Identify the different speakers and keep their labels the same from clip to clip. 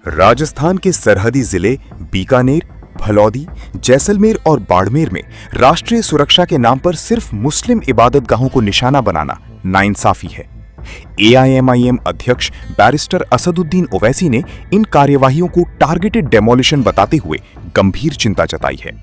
Speaker 1: राजस्थान के सरहदी जिले बीकानेर, फलौदी, जैसलमेर और बाड़मेर में राष्ट्रीय सुरक्षा के नाम पर सिर्फ मुस्लिम इबादतगाहों को निशाना बनाना नाइंसाफी है। एआईएमआईएम अध्यक्ष बैरिस्टर असदुद्दीन ओवैसी ने इन कार्यवाहियों को टारगेटेड डेमोलिशन बताते हुए गंभीर चिंता जताई है।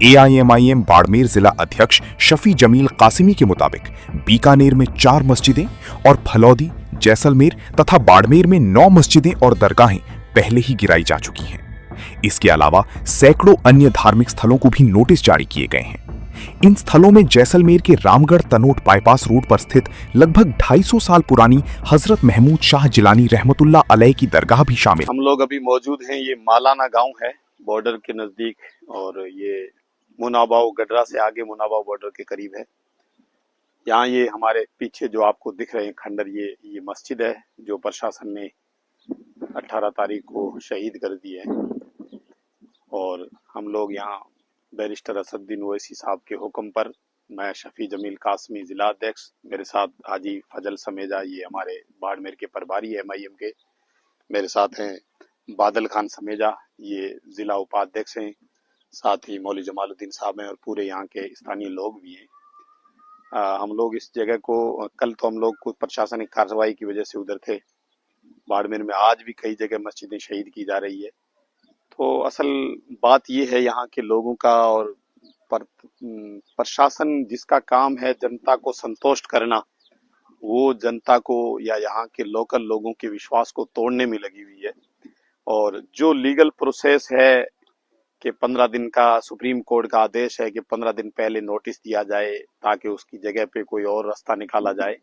Speaker 1: एआईएमआईएम बाड़मेर जिला अध्यक्ष शफी जमील कासिमी के मुताबिक बीकानेर में 4 मस्जिदें और फलौदी, जैसलमेर तथा बाड़मेर में 9 मस्जिदें और दरगाहें पहले ही गिराई जा चुकी हैं। इसके अलावा सैकड़ों अन्य धार्मिक स्थलों को भी नोटिस जारी किए गए हैं। इन स्थलों में जैसलमेर के रामगढ़ तनोट बाईपास रोड पर स्थित लगभग 250 साल पुरानी हजरत महमूद शाह जिलानी रहमतुल्लाह अलैह की दरगाह भी शामिल।
Speaker 2: हम लोग अभी मौजूद हैं, ये मालाना गांव है बॉर्डर के नजदीक, और ये मुनाबाव गडरा से आगे मुनाबाव बॉर्डर के करीब है। यहाँ ये हमारे पीछे जो आपको दिख रहे हैं खंडर, ये मस्जिद है जो प्रशासन ने 18 तारीख को शहीद कर दी है। और हम लोग यहाँ बैरिस्टर असदुद्दीन ओवैसी साहब के हुक्म पर, मैं शफी जमील कासमी जिला अध्यक्ष, मेरे साथ हाजी फजल समेजा, ये हमारे बाड़मेर के प्रभारी है एमआईएम के, मेरे साथ हैं बादल खान समेजा, ये जिला उपाध्यक्ष हैं, साथ ही मौलवी जमालुद्दीन साहब हैं और पूरे यहाँ के स्थानीय लोग भी हैं। हम लोग इस जगह को, कल तो हम लोग कुछ प्रशासनिक कार्रवाई की वजह से उधर थे। बाड़मेर में आज भी कई जगह मस्जिदें शहीद की जा रही है। तो असल बात ये है यहाँ के लोगों का, और प्रशासन जिसका काम है जनता को संतुष्ट करना, वो जनता को या यहाँ के लोकल लोगों के विश्वास को तोड़ने में लगी हुई है। और जो लीगल प्रोसेस है कि 15 दिन का सुप्रीम कोर्ट का आदेश है कि 15 दिन पहले नोटिस दिया जाए ताकि उसकी जगह पे कोई और रास्ता निकाला जाए,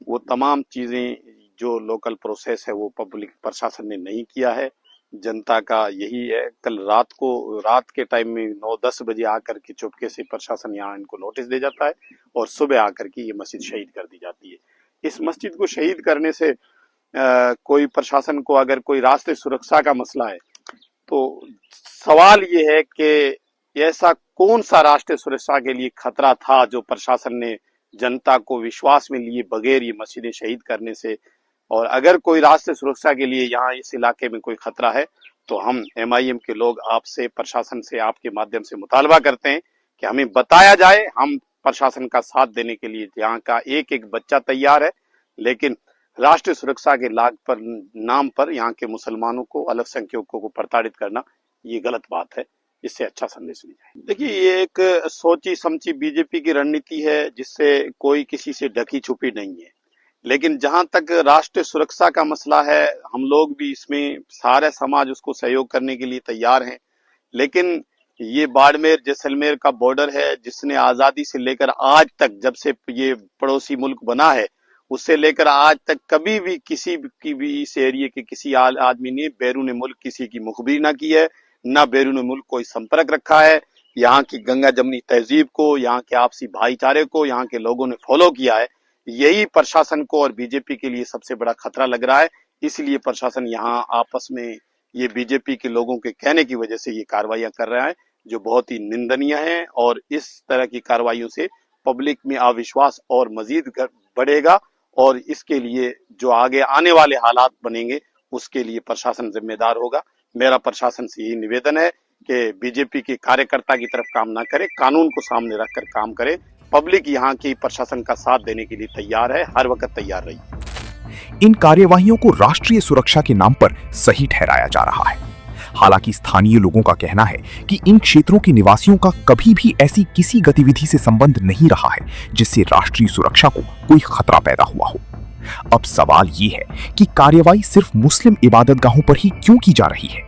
Speaker 2: वो तमाम चीजें जो लोकल प्रोसेस है वो पब्लिक प्रशासन ने नहीं किया है। जनता का यही है, कल रात के टाइम में 9-10 बजे आकर के चुपके से प्रशासन यहाँ इनको नोटिस दे जाता है और सुबह आकर के ये मस्जिद शहीद कर दी जाती है। इस मस्जिद को शहीद करने से कोई प्रशासन को अगर कोई राष्ट्रीय सुरक्षा का मसला है, तो सवाल ये है कि ऐसा कौन सा राष्ट्रीय सुरक्षा के लिए खतरा था जो प्रशासन ने जनता को विश्वास में लिए बगैर ये मस्जिदें शहीद करने से। और अगर कोई राष्ट्रीय सुरक्षा के लिए यहाँ इस इलाके में कोई खतरा है, तो हम एमआईएम के लोग आपसे, प्रशासन से, आपके माध्यम से मुतालबा करते हैं कि हमें बताया जाए। हम प्रशासन का साथ देने के लिए यहाँ का एक एक बच्चा तैयार है, लेकिन राष्ट्रीय सुरक्षा के नाम पर यहाँ के मुसलमानों को, अल्पसंख्यकों को प्रताड़ित करना, ये गलत बात है। इससे अच्छा संदेश नहीं जाए। देखिए, ये एक सोची समझी बीजेपी की रणनीति है जिससे कोई किसी से ढकी छुपी नहीं है। लेकिन जहां तक राष्ट्रीय सुरक्षा का मसला है, हम लोग भी इसमें, सारे समाज उसको सहयोग करने के लिए तैयार हैं। लेकिन ये बाड़मेर जैसलमेर का बॉर्डर है जिसने आजादी से लेकर आज तक, जब से ये पड़ोसी मुल्क बना है, उससे लेकर आज तक कभी भी किसी की भी इस एरिया के किसी आदमी ने बैरून मुल्क किसी की मुखबिरी ना की है, ना बैरून मुल्क कोई संपर्क रखा है। यहाँ की गंगा जमनी तहजीब को, यहाँ के आपसी भाईचारे को यहाँ के लोगों ने फॉलो किया है। यही प्रशासन को और बीजेपी के लिए सबसे बड़ा खतरा लग रहा है। इसलिए प्रशासन यहाँ आपस में ये बीजेपी के लोगों के कहने की वजह से ये कार्रवाइयां कर रहा है, जो बहुत ही निंदनीय है। और इस तरह की कार्रवाइयों से पब्लिक में अविश्वास और मजीद बढ़ेगा, और इसके लिए जो आगे आने वाले हालात बनेंगे उसके लिए प्रशासन जिम्मेदार होगा। मेरा प्रशासन से यही निवेदन है कि बीजेपी के कार्यकर्ता की तरफ काम ना करे, कानून को सामने रखकर काम करे। पब्लिक यहाँ की प्रशासन का साथ देने के लिए तैयार है, हर वक्त तैयार रही।
Speaker 1: इन कार्यवाहियों को राष्ट्रीय सुरक्षा के नाम पर सही ठहराया जा रहा है। हालांकि स्थानीय लोगों का कहना है कि इन क्षेत्रों के निवासियों का कभी भी ऐसी किसी गतिविधि से संबंध नहीं रहा है जिससे राष्ट्रीय सुरक्षा को कोई खतरा पैदा हुआ हो। अब सवाल ये है कि कार्रवाई सिर्फ मुस्लिम इबादतगाहों पर ही क्यों की जा रही है?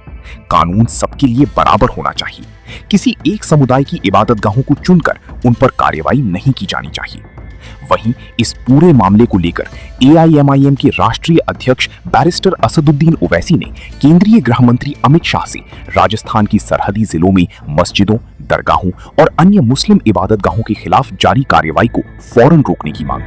Speaker 1: कानून सबके लिए बराबर होना चाहिए। किसी एक समुदाय की इबादतगाहों को चुनकर उन पर कार्रवाई नहीं की जानी चाहिए। वहीं इस पूरे मामले को लेकर एआईएमआईएम के राष्ट्रीय अध्यक्ष बैरिस्टर असदुद्दीन ओवैसी ने केंद्रीय गृह मंत्री अमित शाह से राजस्थान की सरहदी जिलों में मस्जिदों, दरगाहों और अन्य मुस्लिम इबादतगाहों के खिलाफ जारी कार्रवाई को फौरन रोकने की मांग